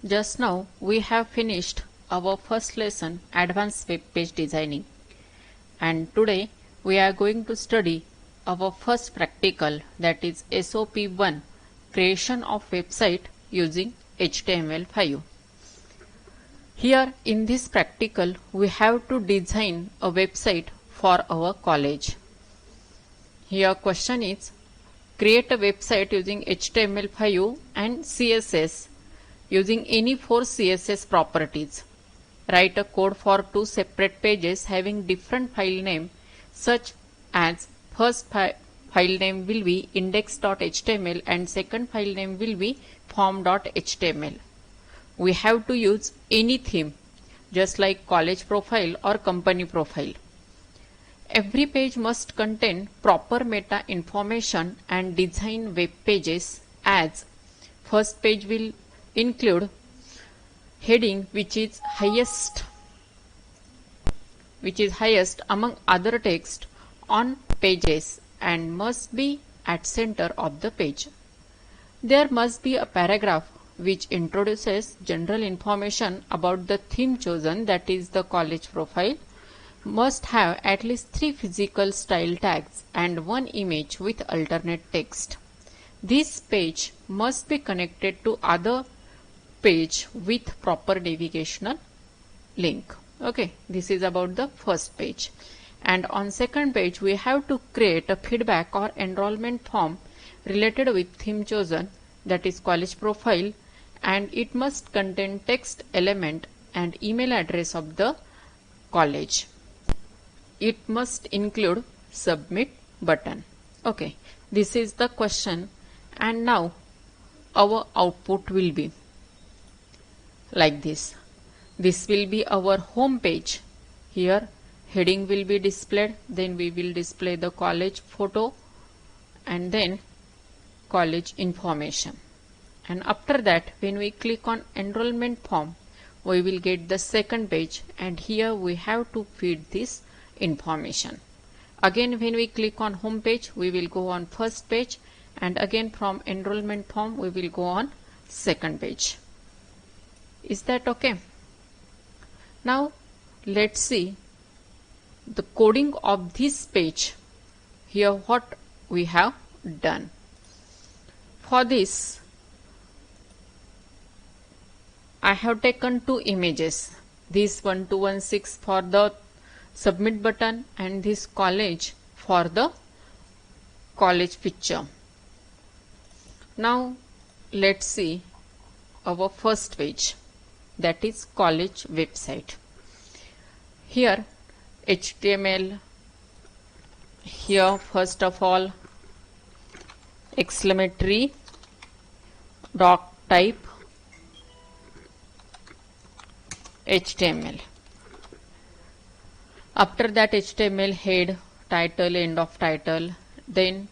Just now we have finished our first lesson, Advanced Web Page Designing, and today we are going to study our first practical, that is SOP1, Creation of Website using HTML5. Here in this practical we have to design a website for our college. Here question is, create a website using HTML5 and CSS using any four CSS properties. Write a code for two separate pages having different file name, such as first file name will be index.html and second file name will be form.html. We have to use any theme, just like college profile or company profile. Every page must contain proper meta information and design web pages, as first page will include heading which is highest among other text on pages and must be at center of the page. There must be a paragraph which introduces general information about the theme chosen, that is the college profile, must have at least 3 physical style tags and 1 image with alternate text. This page must be connected to other page with proper navigational link. Okay, this is about the first page. And on second page we have to create a feedback or enrollment form related with theme chosen, that is college profile, and it must contain text element and email address of the college. It must include submit button. Okay, this is the question, and now our output will be like this. This will be our home page. Here heading will be displayed, then we will display the college photo and then college information. And after that, when we click on enrollment form, we will get the second page, and here we have to feed this information. Again, when we click on home page, we will go on first page, and again from enrollment form we will go on second page. Is that okay? Now let's see the coding of this page. Here what we have done. For this I have taken two images, this 1216 for the submit button and this college for the college picture. Now let's see our first page, that is college website. Here HTML, here first of all exclamatory doc type HTML. After that HTML head, title, end of title. Then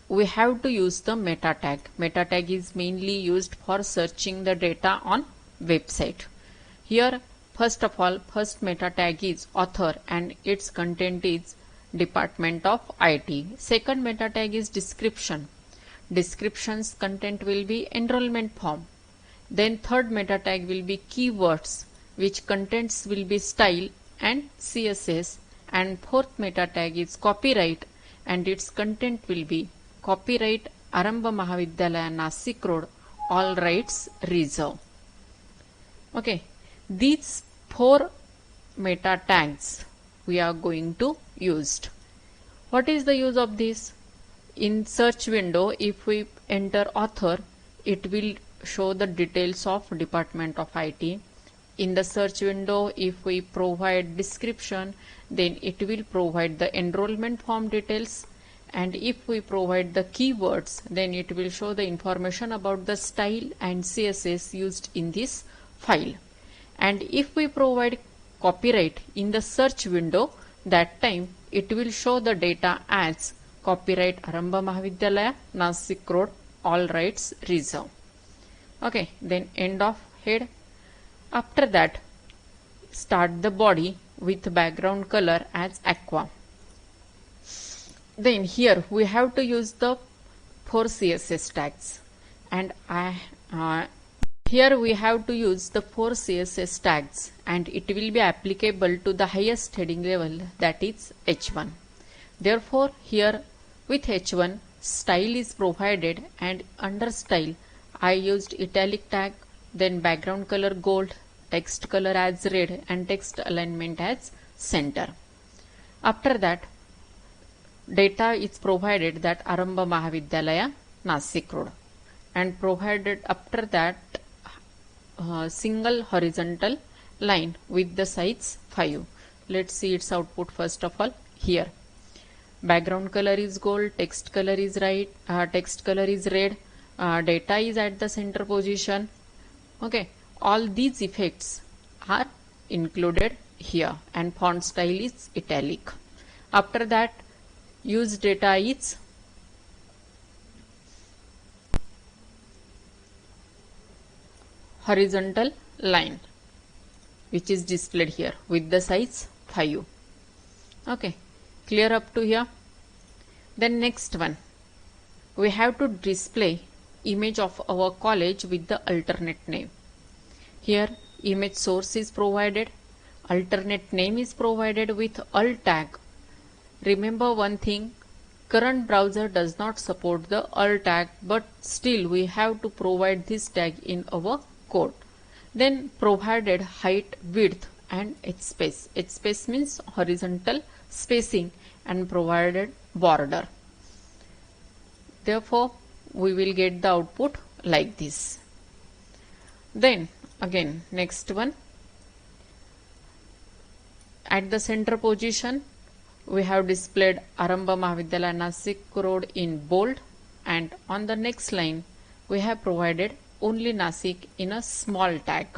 we have to use the meta tag. Meta tag is mainly used for searching the data on website. Here first of all, first meta tag is author and its content is Department of IT. Second meta tag is description. Description's content will be enrollment form. Then third meta tag will be keywords, which contents will be style and CSS, and fourth meta tag is copyright and its content will be copyright Arambha Mahavidyalaya Nasik Road, all rights reserved. Okay, these four meta tags we are going to use. What is the use of this? In search window, if we enter author, it will show the details of Department of IT. In the search window, if we provide description, then it will provide the enrollment form details, and if we provide the keywords, then it will show the information about the style and CSS used in this file. And if we provide copyright in the search window, that time it will show the data as copyright Arambha Mahavidyalaya Nasik Road, all rights reserved. Okay, then end of head. After that, start the body with background color as aqua. Then here we have to use the 4 CSS tags, and Here we have to use the 4 CSS tags and it will be applicable to the highest heading level, that is H1. Therefore, here with H1 style is provided, and under style I used italic tag, then background color gold, text color as red and text alignment as center. After that, data is provided that Arambha Mahavidyalaya, Nasik Road, and provided after that single horizontal line with the size 5. Let's see its output first of all. Here background color is gold, text color is red, data is at the center position. Okay, all these effects are included here, and font style is italic. After that, use data is horizontal line, which is displayed here with the size 5. Okay, clear up to here. Then next one, we have to display image of our college with the alternate name. Here image source is provided, alternate name is provided with alt tag. Remember one thing, current browser does not support the alt tag, but still we have to provide this tag in our code. Then provided height, width and hspace. Hspace means horizontal spacing, and provided border. Therefore, we will get the output like this. Then again next one, at the center position we have displayed Arambha Mahavidyalaya, Nasik Road in bold, and on the next line we have provided only Nasik in a small tag.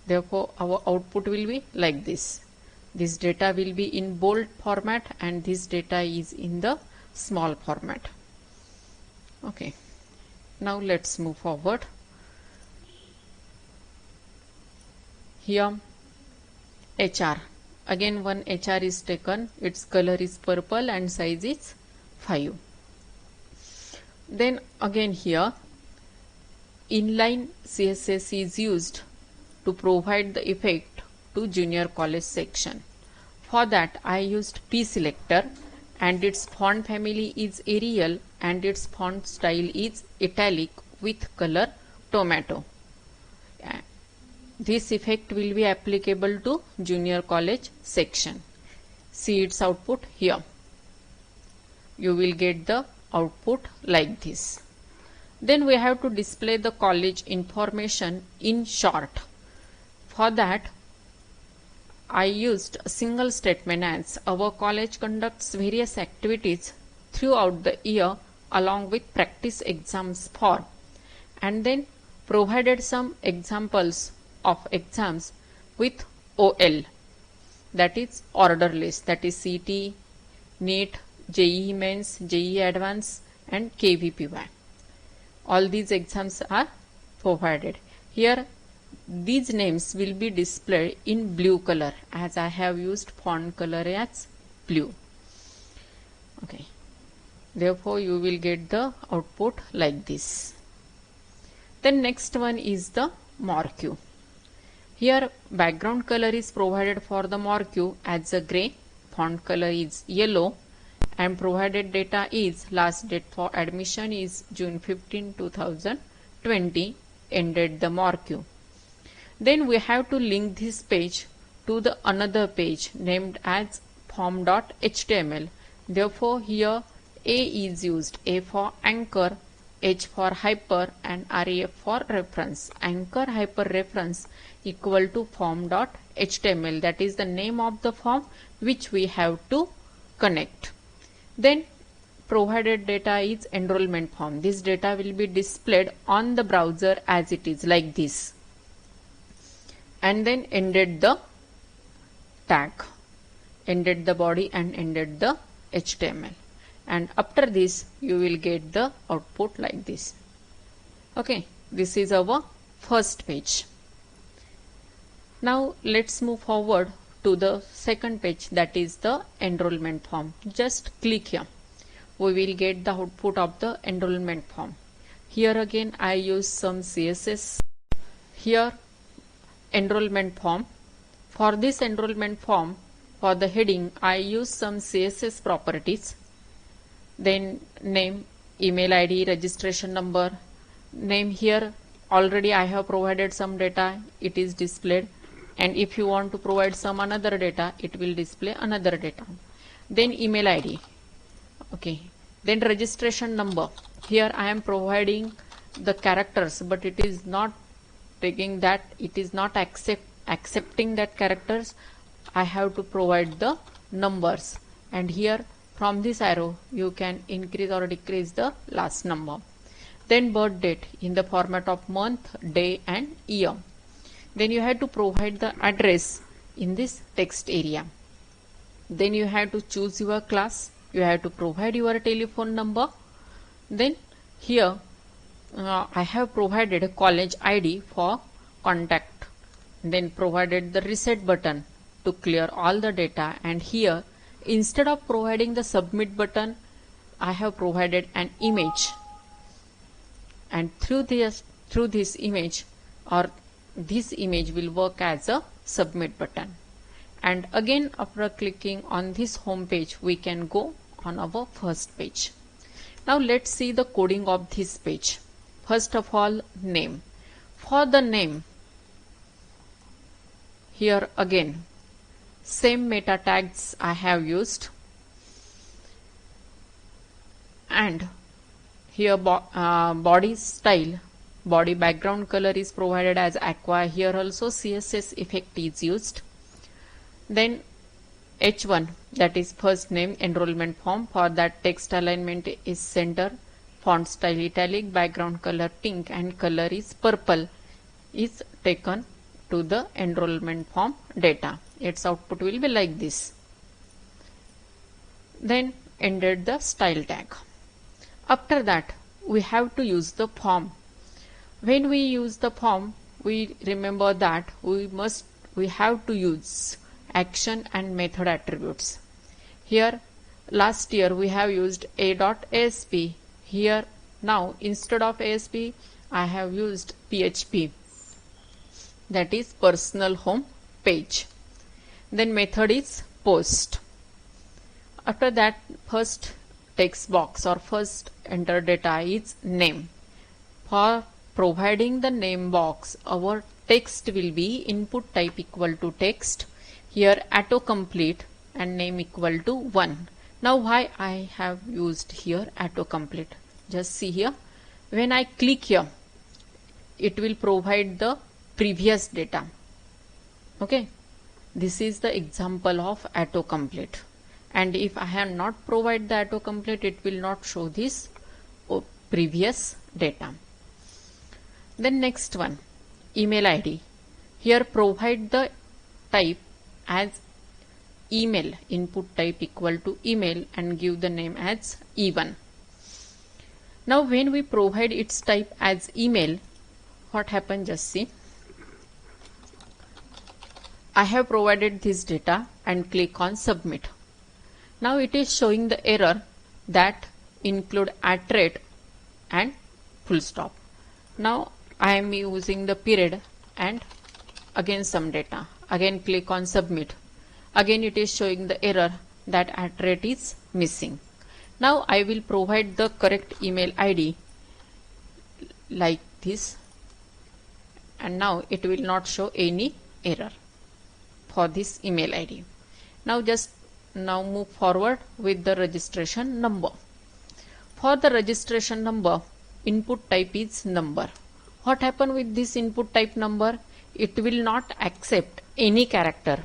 Therefore, our output will be like this. This data will be in bold format and this data is in the small format. Okay, now let's move forward. Here HR, again one HR is taken, its color is purple and size is 5. Then again here inline CSS is used to provide the effect to junior college section. For that I used P selector, and its font family is Arial and its font style is italic with color tomato. This effect will be applicable to junior college section. See its output here. You will get the output like this. Then we have to display the college information in short. For that I used a single statement as our college conducts various activities throughout the year along with practice exams for, and then provided some examples of exams with OL, that is order list, that is CT, NEET, JEE Mains, JEE Advanced and KVPY. All these exams are provided. Here these names will be displayed in blue color as I have used font color as blue. Okay, therefore you will get the output like this. Then next one is the MORQ. Here background color is provided for the MORQ as a gray, font color is yellow, and provided data is last date for admission is June 15, 2020, ended the MORQ. Then we have to link this page to the another page named as form.html. Therefore here A is used, A for anchor, H for hyper and ref for reference. Anchor hyper reference equal to form.html, that is the name of the form which we have to connect. Then provided data is enrollment form. This data will be displayed on the browser as it is like this. And then ended the tag, ended the body and ended the HTML. And after this you will get the output like this. Okay, this is our first page. Now let's move forward to the second page, that is the enrollment form. Just click here. We will get the output of the enrollment form. Here again I use some CSS here enrollment form. For this enrollment form, for the heading, I use some CSS properties. Then name, email ID, registration number. Name here already I have provided some data, it is displayed, and if you want to provide some another data, it will display another data. Then email ID. Okay. Then registration number. Here I am providing the characters, but it is not taking that, it is not accepting that characters. I have to provide the numbers, and here from this arrow you can increase or decrease the last number. Then birth date in the format of month, day and year. Then you have to provide the address in this text area. Then you have to choose your class. You have to provide your telephone number. Then here I have provided a college ID for contact. Then provided the reset button to clear all the data, and here instead of providing the submit button, I have provided an image, and through this image, or this image will work as a submit button. And again, after clicking on this home page, we can go on our first page. Now let's see the coding of this page. First of all, name. For the name, here again same meta tags I have used, and here body style, body background color is provided as aqua. Here also CSS effect is used. Then H1, that is first name, enrollment form. For that, text alignment is center, font style italic, background color pink, and color is purple, is taken to the enrollment form data. Its output will be like this. Then ended the style tag. After that, we have to use the form. When we use the form, we remember that we have to use action and method attributes. Here last year we have used a.asp. Here now instead of ASP I have used PHP, that is personal home page. Then method is post. After that, first text box or first enter data is name. For providing the name box, our text will be input type equal to text, here autocomplete, and name equal to 1. Now why I have used here autocomplete? Just see here, when I click here, it will provide the previous data. Okay, this is the example of autocomplete, and if I have not provided the autocomplete, it will not show this previous data. Then next one, email ID. Here provide the type as email, input type equal to email, and give the name as E1. Now when we provide its type as email, what happened, just see. I have provided this data and click on submit. Now it is showing the error that include @ and full stop. Now I am using the period and again some data. Again click on submit. Again it is showing the error that @ is missing. Now I will provide the correct email ID like this, and now it will not show any error for this email ID. Now move forward with the registration number. For the registration number, input type is number. What happened with this input type number? It will not accept any character.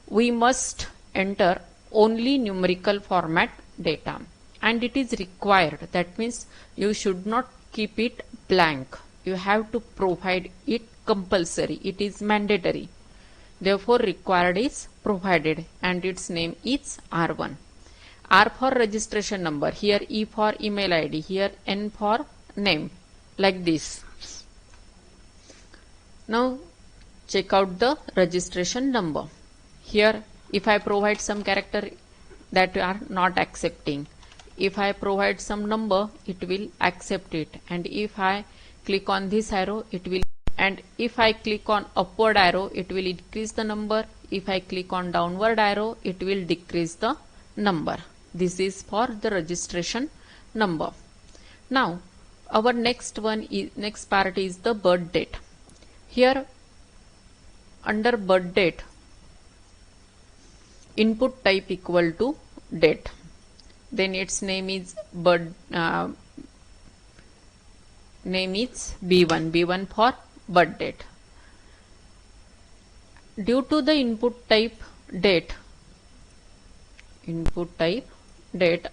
We must enter only numerical format data, and it is required. That means you should not keep it blank. You have to provide it compulsory. It is mandatory. Therefore required is provided, and its name is R1. R for registration number, here E for email ID, here N for name, like this. Now check out the registration number. Here if I provide some character that are not accepting, if I provide some number, it will accept it, and if I click on this arrow, it will and if I click on upward arrow, it will increase the number. If I click on downward arrow, it will decrease the number. This is for the registration number. Now our next part is the birth date. Here under birth date, input type equal to date, then its name is name is B1 for birth date. Due to the input type date,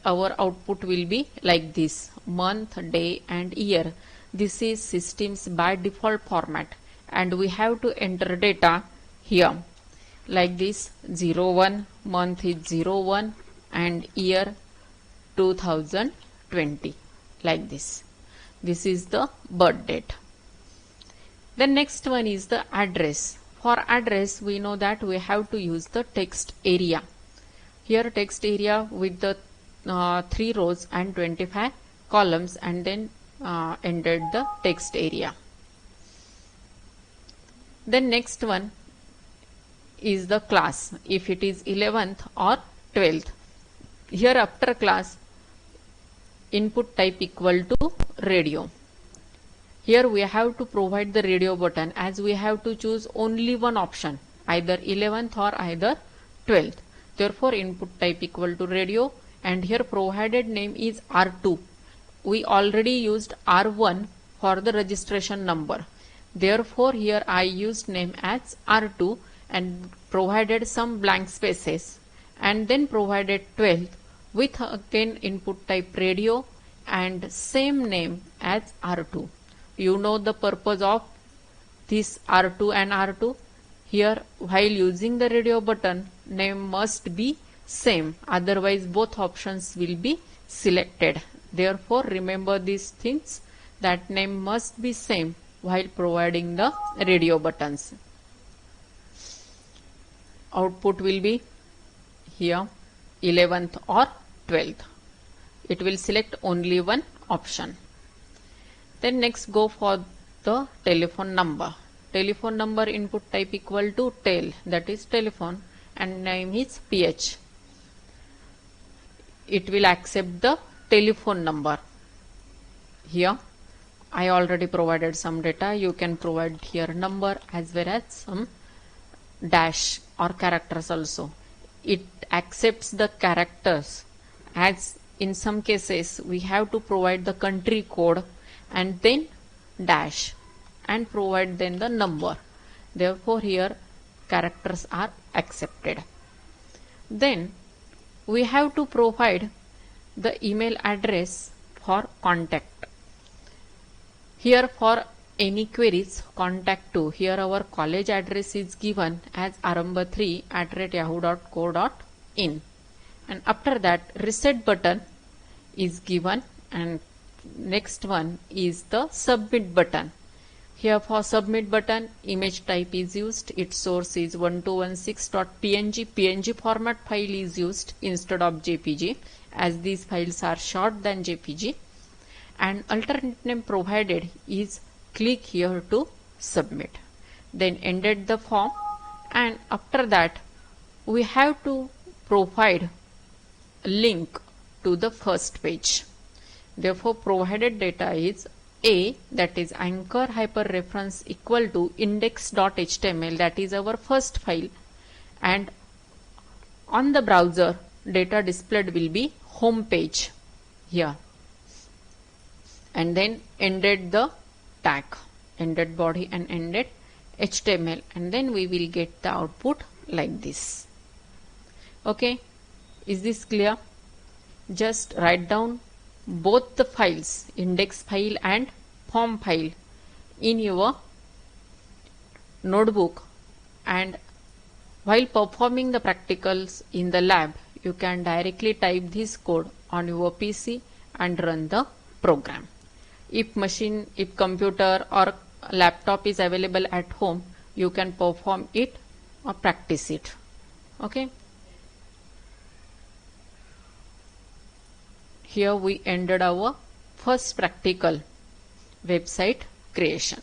our output will be like this: month, day and year. This is system's by default format, and we have to enter data here like this: 01, month is 01 and year 2020, like this. This is the birth date. The next one is the address. For address, we know that we have to use the text area. Here text area with the 3 rows and 25 columns, and then entered the text area. Then next one is the class, if it is 11th or 12th. Here after class, input type equal to radio. Here we have to provide the radio button, as we have to choose only one option, either 11th or either 12th. Therefore input type equal to radio, and here provided name is R2. We already used R1 for the registration number. Therefore here I used name as R2 and provided some blank spaces, and then provided 12th with again input type radio and same name as R2. You know the purpose of this R2 and R2. Here while using the radio button, name must be same, otherwise both options will be selected. Therefore remember these things, that name must be same while providing the radio buttons. Output will be here 11th or 12th. It will select only one option. Then next go for the telephone number. Telephone number input type equal to tel, that is telephone, and name is PH. It will accept the telephone number. Here I already provided some data. You can provide here number as well as some dash or characters also. It accepts the characters, as in some cases we have to provide the country code and then dash and provide then the number. Therefore here characters are accepted. Then we have to provide the email address for contact. Here for any queries, contact to. Here our college address is given as aramba3@yahoo.co.in, and after that reset button is given, and next one is the submit button. Here for submit button, image type is used. Its source is 1216.png. PNG format file is used instead of JPG, as these files are short than JPG. And alternate name provided is click here to submit. Then ended the form, and after that we have to provide a link to the first page. Therefore provided data is A, that is anchor hyperreference equal to index.html, that is our first file, and on the browser data displayed will be home page here, and then ended the tag, ended body and ended HTML, and then we will get the output like this. Okay, is this clear? Just write down both the files, index file and form file, in your notebook, and while performing the practicals in the lab you can directly type this code on your PC and run the program. If computer or laptop is available at home, you can perform it or practice it. Okay, here we ended our first practical website creation.